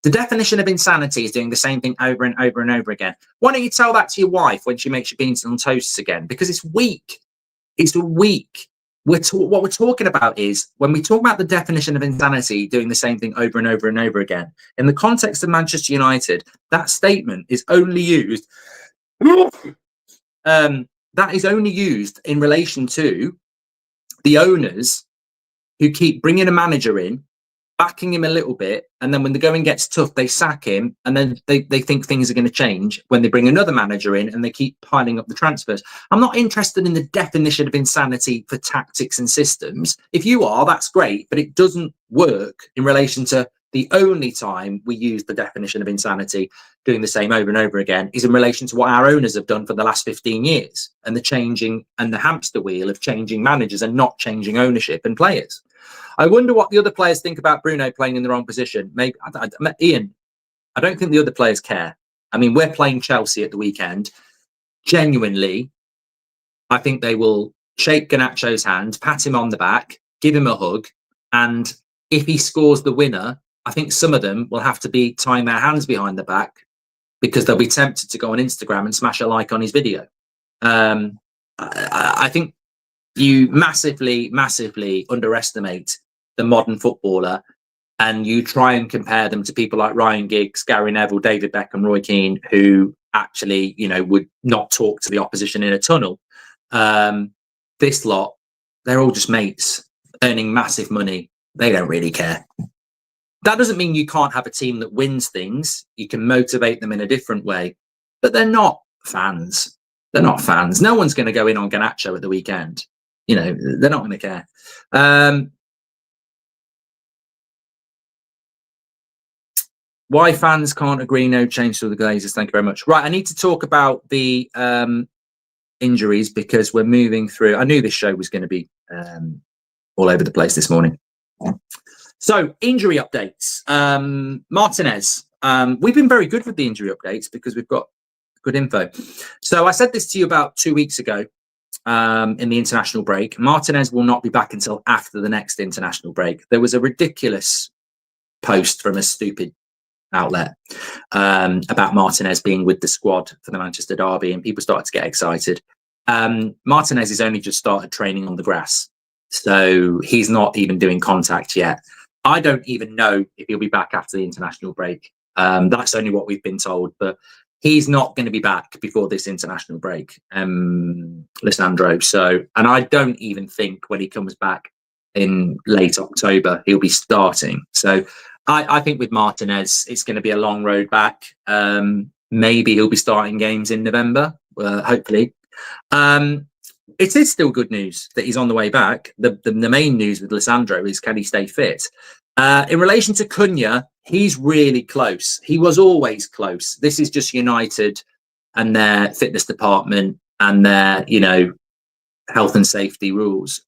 [SPEAKER 1] The definition of insanity is doing the same thing over and over and over again. Why don't you tell that to your wife when she makes your beans on toasts again? Because it's weak. It's weak. What we're talking about is when we talk about the definition of insanity, doing the same thing over and over and over again. In the context of Manchester United, that statement is only used. That is only used in relation to the owners who keep bringing a manager in, backing him a little bit, and then when the going gets tough, they sack him, and then they think things are going to change when they bring another manager in and they keep piling up the transfers. I'm not interested in the definition of insanity for tactics and systems. If you are, that's great, but it doesn't work in relation to the only time we use the definition of insanity, doing the same over and over again, is in relation to what our owners have done for the last 15 years and the changing and the hamster wheel of changing managers and not changing ownership and players. I wonder what the other players think about Bruno playing in the wrong position. Maybe Ian, I don't think the other players care. I mean, we're playing Chelsea at the weekend. Genuinely, I think they will shake Garnacho's hand, pat him on the back, give him a hug, and if he scores the winner, I think some of them will have to be tying their hands behind the back because they'll be tempted to go on Instagram and smash a like on his video. I think you massively underestimate the modern footballer, and you try and compare them to people like Ryan Giggs, Gary Neville, David Beckham, Roy Keane, who actually, would not talk to the opposition in a tunnel. This lot, they're all just mates earning massive money. They don't really care. That doesn't mean you can't have a team that wins things. You can motivate them in a different way, but they're not fans. They're not fans. No one's going to go in on Garnacho at the weekend. They're not going to care. Why fans can't agree no change to the Glazers. Thank you very much. Right, I need to talk about the injuries because we're moving through. I knew this show was going to be all over the place this morning. So, injury updates. Martinez. We've been very good with the injury updates because we've got good info. So, I said this to you about 2 weeks ago. In the international break, Martinez will not be back until after the next international break. There was a ridiculous post from a stupid outlet about Martinez being with the squad for the Manchester derby, and people started to get excited. Martinez has only just started training on the grass, so he's not even doing contact yet. I don't even know if he'll be back after the international break. That's only what we've been told, but he's not going to be back before this international break, Lissandro. So, and I don't even think when he comes back in late October, he'll be starting. So I think with Martinez, it's going to be a long road back. Maybe he'll be starting games in November, hopefully. It is still good news that he's on the way back. The main news with Lissandro is, can he stay fit? In relation to Cunha, he's really close. He was always close. This is just United and their fitness department and their, health and safety rules.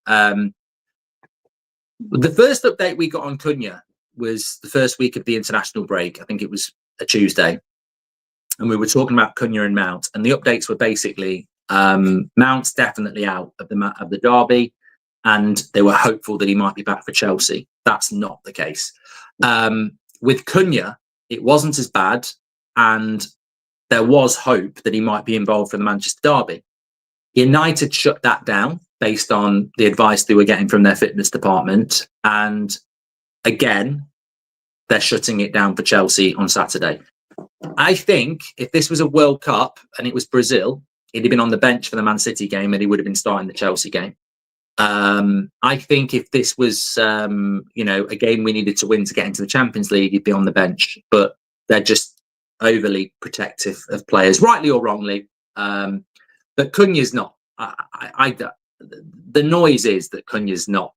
[SPEAKER 1] The first update we got on Cunha was the first week of the international break. I think it was a Tuesday. And we were talking about Cunha and Mount. And the updates were basically Mount's definitely out of the derby. And they were hopeful that he might be back for Chelsea. That's not the case. With Cunha, it wasn't as bad. And there was hope that he might be involved for the Manchester derby. United shut that down based on the advice they were getting from their fitness department. And again, they're shutting it down for Chelsea on Saturday. I think if this was a World Cup and it was Brazil, he'd have been on the bench for the Man City game and he would have been starting the Chelsea game. I think if this was, a game we needed to win to get into the Champions League, he'd be on the bench. But they're just overly protective of players, rightly or wrongly. But Cunha's not. The noise is that Cunha's not.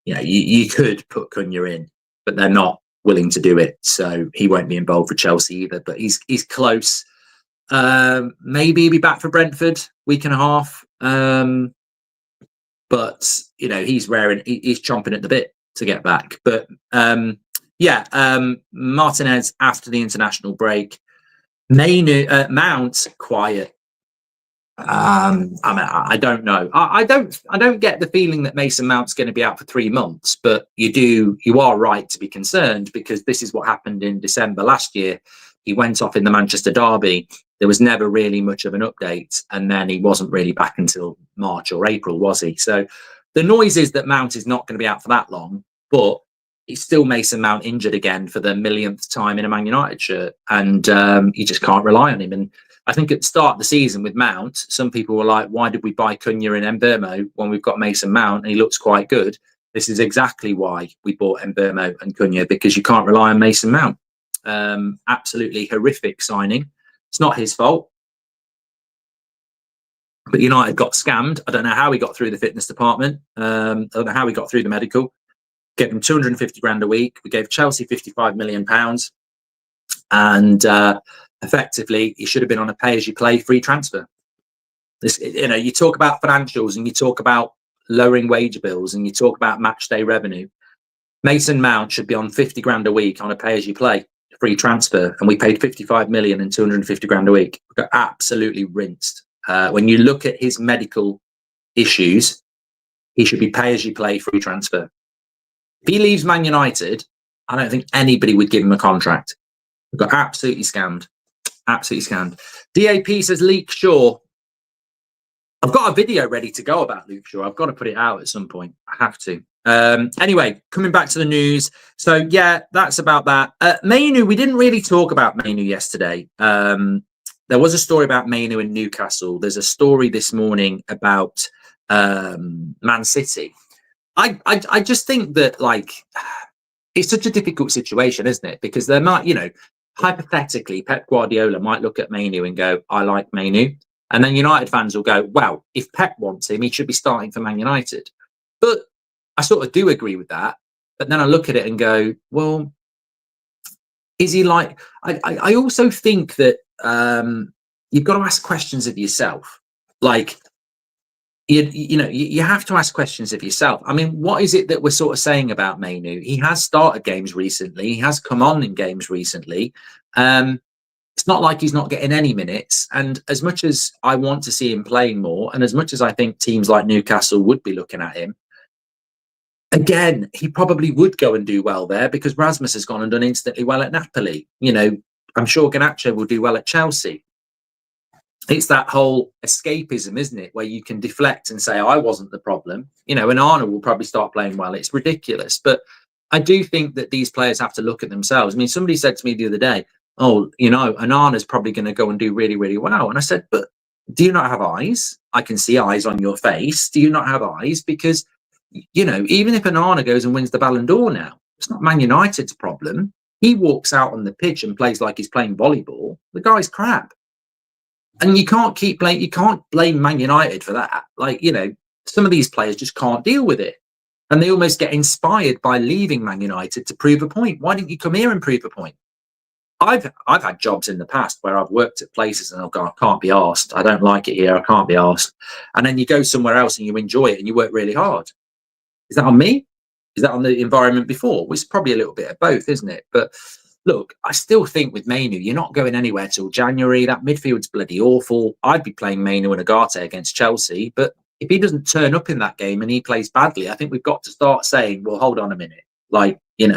[SPEAKER 1] You could put Cunha in, but they're not willing to do it. So he won't be involved for Chelsea either. But he's close. Maybe he'll be back for Brentford week and a half. But he's raring. He's chomping at the bit to get back. But Martinez after the international break. Mount quiet. I don't know. I don't get the feeling that Mason Mount's going to be out for 3 months, but you are right to be concerned because this is what happened in December last year. He went off in the Manchester derby. There was never really much of an update, and then he wasn't really back until March or April, was he? So the noise is that Mount is not going to be out for that long, but it's still Mason Mount injured again for the millionth time in a Man United shirt, and you just can't rely on him. And I think at the start of the season with Mount, some people were like, why did we buy Cunha and Mbeumo when we've got Mason Mount and he looks quite good? This is exactly why we bought Mbeumo and Cunha, because you can't rely on Mason Mount. Absolutely horrific signing. It's not his fault. But United got scammed. I don't know how he got through the fitness department. I don't know how he got through the medical. Gave him 250 grand a week. We gave Chelsea 55 million pounds. And effectively, he should have been on a pay-as-you-play free transfer. You talk about financials and you talk about lowering wage bills and you talk about match day revenue. Mason Mount should be on 50 grand a week on a pay-as-you-play free transfer, and we paid 55 million and 250 grand a week. We got absolutely rinsed. When you look at his medical issues, he should be pay-as-you-play free transfer. If he leaves Man United, I don't think anybody would give him a contract. We got absolutely scammed. Absolutely scammed. DAP says Luke Shaw. I've got a video ready to go about Luke Shaw. I've got to put it out at some point. I have to. Anyway, coming back to the news. So, yeah, that's about that. Mainu, we didn't really talk about Mainu yesterday. There was a story about Mainu in Newcastle. There's a story this morning about Man City. I just think that, it's such a difficult situation, isn't it? Because there might, hypothetically, Pep Guardiola might look at Mainu and go, I like Mainu. And then United fans will go, well, if Pep wants him, he should be starting for Man United. But I sort of do agree with that. But then I look at it and go, well, is he like... I also think that you've got to ask questions of yourself. You have to ask questions of yourself. I mean, what is it that we're sort of saying about Mainu? He has started games recently. He has come on in games recently. It's not like he's not getting any minutes. And as much as I want to see him playing more, and as much as I think teams like Newcastle would be looking at him, again, he probably would go and do well there because Rasmus has gone and done instantly well at Napoli. I'm sure Garnacho will do well at Chelsea. It's that whole escapism, isn't it? Where you can deflect and say, I wasn't the problem. And Arna will probably start playing well. It's ridiculous. But I do think that these players have to look at themselves. I mean, somebody said to me the other day, Anana's probably going to go and do really, really well. And I said, but do you not have eyes? I can see eyes on your face. Do you not have eyes? Because, even if Anana goes and wins the Ballon d'Or now, it's not Man United's problem. He walks out on the pitch and plays like he's playing volleyball. The guy's crap. And you can't blame Man United for that. Some of these players just can't deal with it. And they almost get inspired by leaving Man United to prove a point. Why didn't you come here and prove a point? I've had jobs in the past where I've worked at places and I've gone, I can't be arsed. I don't like it here. I can't be arsed. And then you go somewhere else and you enjoy it and you work really hard. Is that on me? Is that on the environment before? Well, it's probably a little bit of both, isn't it? But look, I still think with Mainu, you're not going anywhere till January. That midfield's bloody awful. I'd be playing Mainu and Agate against Chelsea, but if he doesn't turn up in that game and he plays badly, I think we've got to start saying, well, hold on a minute. Like, give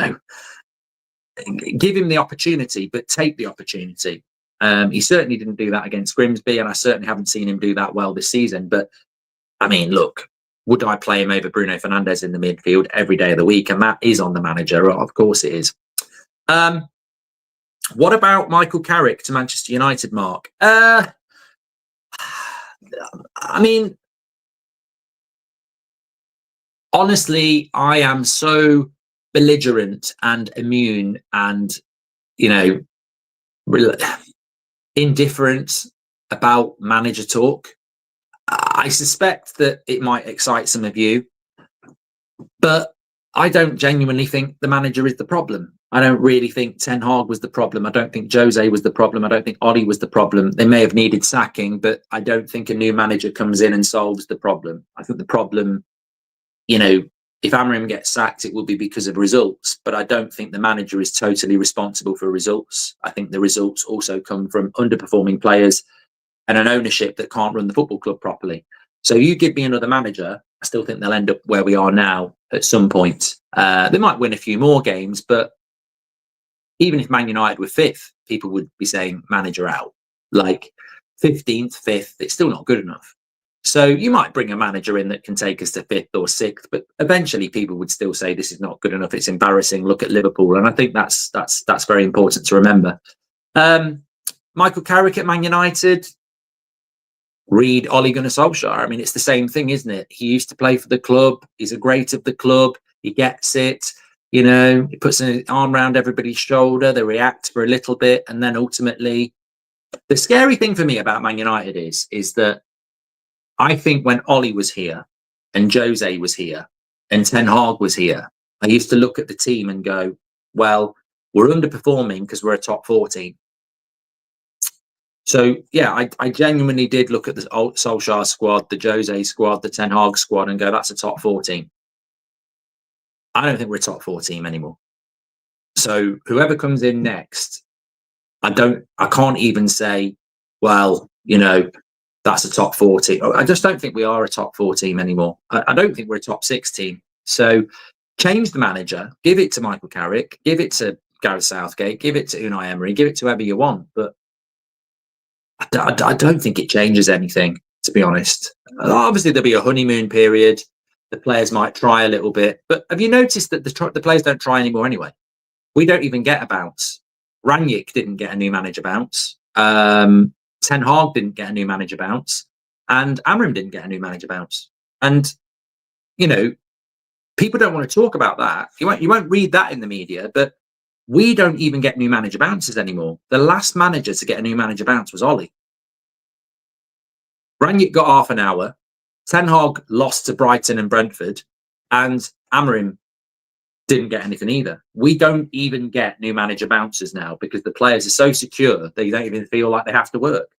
[SPEAKER 1] him the opportunity, but take the opportunity. He certainly didn't do that against Grimsby, and I certainly haven't seen him do that well this season. But, I mean, look, would I play him over Bruno Fernandes in the midfield every day of the week? And that is on the manager. Of course it is. What about Michael Carrick to Manchester United, Mark? I mean, honestly, I am so belligerent and immune and, indifferent about manager talk. I suspect that it might excite some of you, but I don't genuinely think the manager is the problem. I don't really think Ten Hag was the problem. I don't think Jose was the problem. I don't think Oli was the problem. They may have needed sacking, but I don't think a new manager comes in and solves the problem. I think the problem, if Amorim gets sacked, it will be because of results, but I don't think the manager is totally responsible for results. I think the results also come from underperforming players and an ownership that can't run the football club properly. So you give me another manager, I still think they'll end up where we are now at some point. They might win a few more games, but even if Man United were 5th, people would be saying manager out. Like 15th, 5th, it's still not good enough. So you might bring a manager in that can take us to 5th or 6th, but eventually people would still say this is not good enough. It's embarrassing. Look at Liverpool. And I think that's very important to remember. Michael Carrick at Man United, read Ole Gunnar Solskjaer. I mean, it's the same thing, isn't it? He used to play for the club. He's a great of the club. He gets it. He puts an arm around everybody's shoulder. They react for a little bit. And then ultimately, the scary thing for me about Man United is that I think when Oli was here and Jose was here and Ten Hag was here, I used to look at the team and go, well, we're underperforming because we're a top 14. So, yeah, I genuinely did look at the Solskjaer squad, the Jose squad, the Ten Hag squad and go, that's a top 14. I don't think we're a top 14 anymore. So whoever comes in next, I can't even say, well, that's a top 14. I just don't think we are a top 4 team anymore. I don't think we're a top 6 team. So change the manager, give it to Michael Carrick, give it to Gareth Southgate, give it to Unai Emery, give it to whoever you want. But I don't think it changes anything, to be honest. Obviously, there'll be a honeymoon period. The players might try a little bit. But have you noticed that the players don't try anymore anyway? We don't even get a bounce. Rangnick didn't get a new manager bounce. Ten Hag didn't get a new manager bounce, and Amorim didn't get a new manager bounce. And people don't want to talk about that. You won't read that in the media, but we don't even get new manager bounces anymore. The last manager to get a new manager bounce was Oli. Rangnick got half an hour. Ten Hag lost to Brighton and Brentford, and Amorim didn't get anything either. We don't even get new manager bounces now because the players are so secure they don't even feel like they have to work.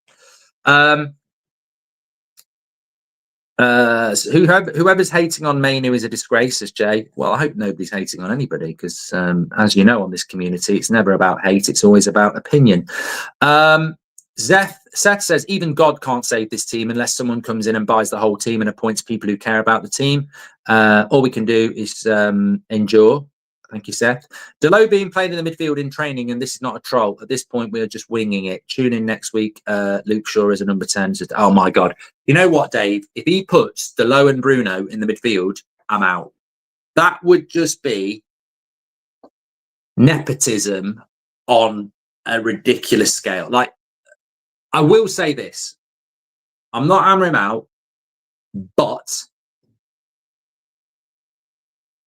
[SPEAKER 1] Whoever's hating on Mainu is a disgrace, says Jay. Well, I hope nobody's hating on anybody because, as you know, on this community, it's never about hate. It's always about opinion. Seth says, even God can't save this team unless someone comes in and buys the whole team and appoints people who care about the team. All we can do is endure. Thank you, Seth. Delo being played in the midfield in training, and this is not a troll. At this point, we're just winging it. Tune in next week. Luke Shaw is a number 10. Says, oh, my God. You know what, Dave? If he puts Delo and Bruno in the midfield, I'm out. That would just be nepotism on a ridiculous scale. Like, I will say this. I'm not hammering out, but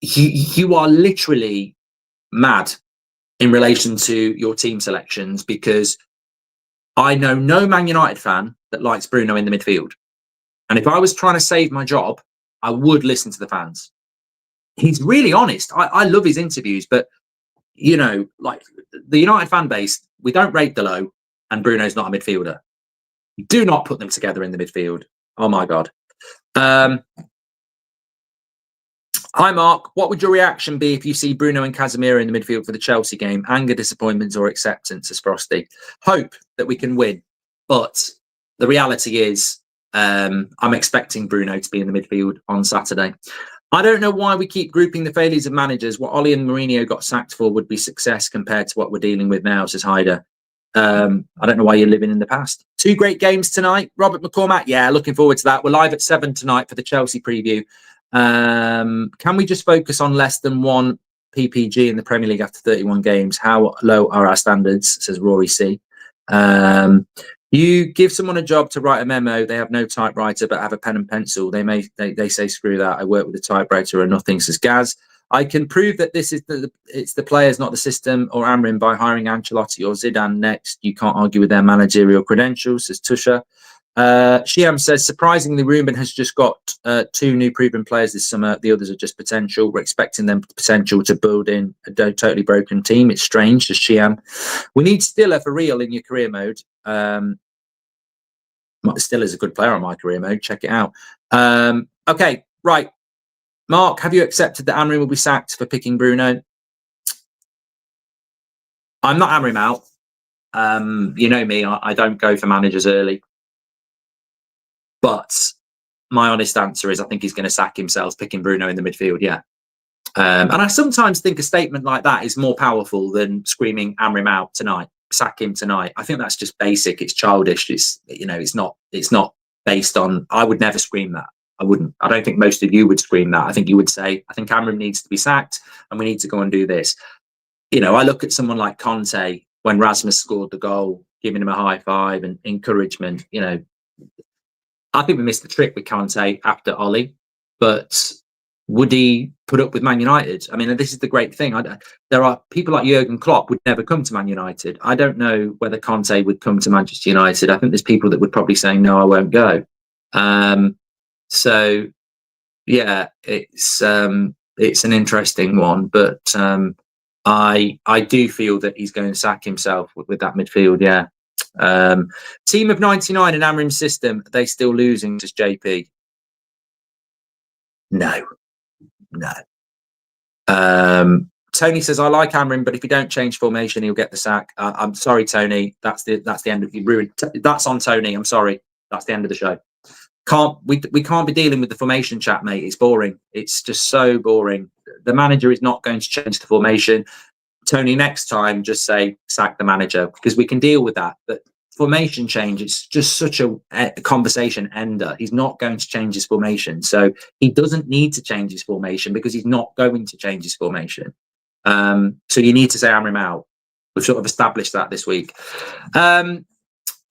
[SPEAKER 1] you are literally mad in relation to your team selections because I know no Man United fan that likes Bruno in the midfield. And if I was trying to save my job, I would listen to the fans. He's really honest. I love his interviews, but, like the United fan base, we don't rate Delo and Bruno's not a midfielder. Do not put them together in the midfield. Oh, my God. Hi, Mark. What would your reaction be if you see Bruno and Casemiro in the midfield for the Chelsea game? Anger, disappointment, or acceptance? As Frosty. Hope that we can win, but the reality is, I'm expecting Bruno to be in the midfield on Saturday. I don't know why we keep grouping the failures of managers. What Ollie and Mourinho got sacked for would be success compared to what we're dealing with now, says Hyder. I don't know why you're living in the past. 2 great games tonight. Robert McCormack, yeah, looking forward to that. We're live at 7 tonight for the Chelsea preview. Can we just focus on less than 1 PPG in the Premier League after 31 games? How low are our standards, says Rory C. You give someone a job to write a memo, they have no typewriter but have a pen and pencil. They say screw that. I work with a typewriter or nothing, says Gaz. I can prove that this is it's the players, not the system or Amorim, by hiring Ancelotti or Zidane next. You can't argue with their managerial credentials, says Tusha. Shiam says, surprisingly, Ruben has just got 2 new proven players this summer. The others are just potential. We're expecting them potential to build in a totally broken team. It's strange, says Shiam. We need Stiller for real in your career mode. Stiller's a good player on my career mode. Check it out. Okay, right. Mark, have you accepted that Amorim will be sacked for picking Bruno? I'm not Amorim out. You know me, I don't go for managers early. But my honest answer is I think he's going to sack himself picking Bruno in the midfield, yeah. And I sometimes think a statement like that is more powerful than screaming Amorim out tonight, sack him tonight. I think that's just basic. It's childish. It's, you know, it's not based on, I would never scream that. I wouldn't. I don't think most of you would scream that. I think you would say, I think Amorim needs to be sacked and we need to go and do this. You know, I look at someone like Conte when Rasmus scored the goal, giving him a high five and encouragement. You know, I think we missed the trick with Conte after Ollie, but would he put up with Man United? I mean, this is the great thing. There are people like Jurgen Klopp would never come to Man United. I don't know whether Conte would come to Manchester United. I think there's people that would probably say, no, I won't go. So, yeah, it's an interesting one, but I do feel that he's going to sack himself with that midfield, yeah. Team of 99 in Amorim's system, are they still losing, says JP? No. Tony says, I like Amorim, but if you don't change formation, he'll get the sack. I'm sorry, Tony. That's the end of you ruined. That's on Tony. I'm sorry. That's the end of the show. We can't be dealing with the formation chat, mate. It's boring. It's just so boring. The manager is not going to change the formation. Tony, next time, just say sack the manager, because we can deal with that. But formation change, it's just such a conversation ender. He's not going to change his formation. So he doesn't need to change his formation because he's not going to change his formation. So you need to say Amorim out. We've sort of established that this week.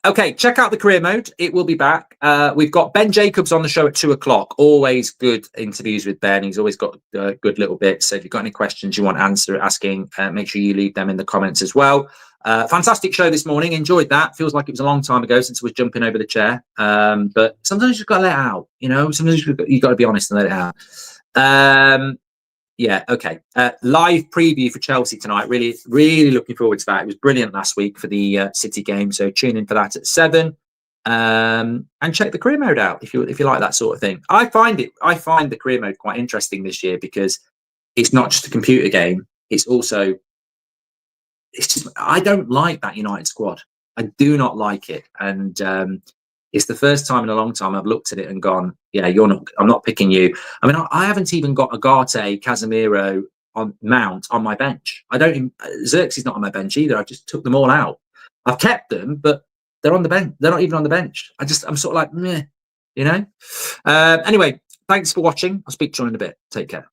[SPEAKER 1] Okay, check out the career mode. It will be back. We've got Ben Jacobs on the show at 2:00. Always good interviews with Ben. He's always got good little bits. So if you've got any questions you want asking, make sure you leave them in the comments as well. Fantastic show this morning. Enjoyed that. Feels like it was a long time ago since I was jumping over the chair. But sometimes you've got to let it out. You know, sometimes you've got to be honest and let it out. Yeah, okay. Live preview for Chelsea tonight. Really, really looking forward to that. It was brilliant last week for the City game. So tune in for that at 7. And check the career mode out if you like that sort of thing. I find the career mode quite interesting this year because it's not just a computer game. It's just I don't like that United squad. I do not like it, and it's the first time in a long time I've looked at it and gone, yeah, I'm not picking you. I mean, I haven't even got Agate, Casemiro, on Mount on my bench. Xerxes not on my bench either. I just took them all out. I've kept them, but they're on the bench. They're not even on the bench. I'm sort of like, meh, you know. Anyway, thanks for watching. I'll speak to you in a bit. Take care.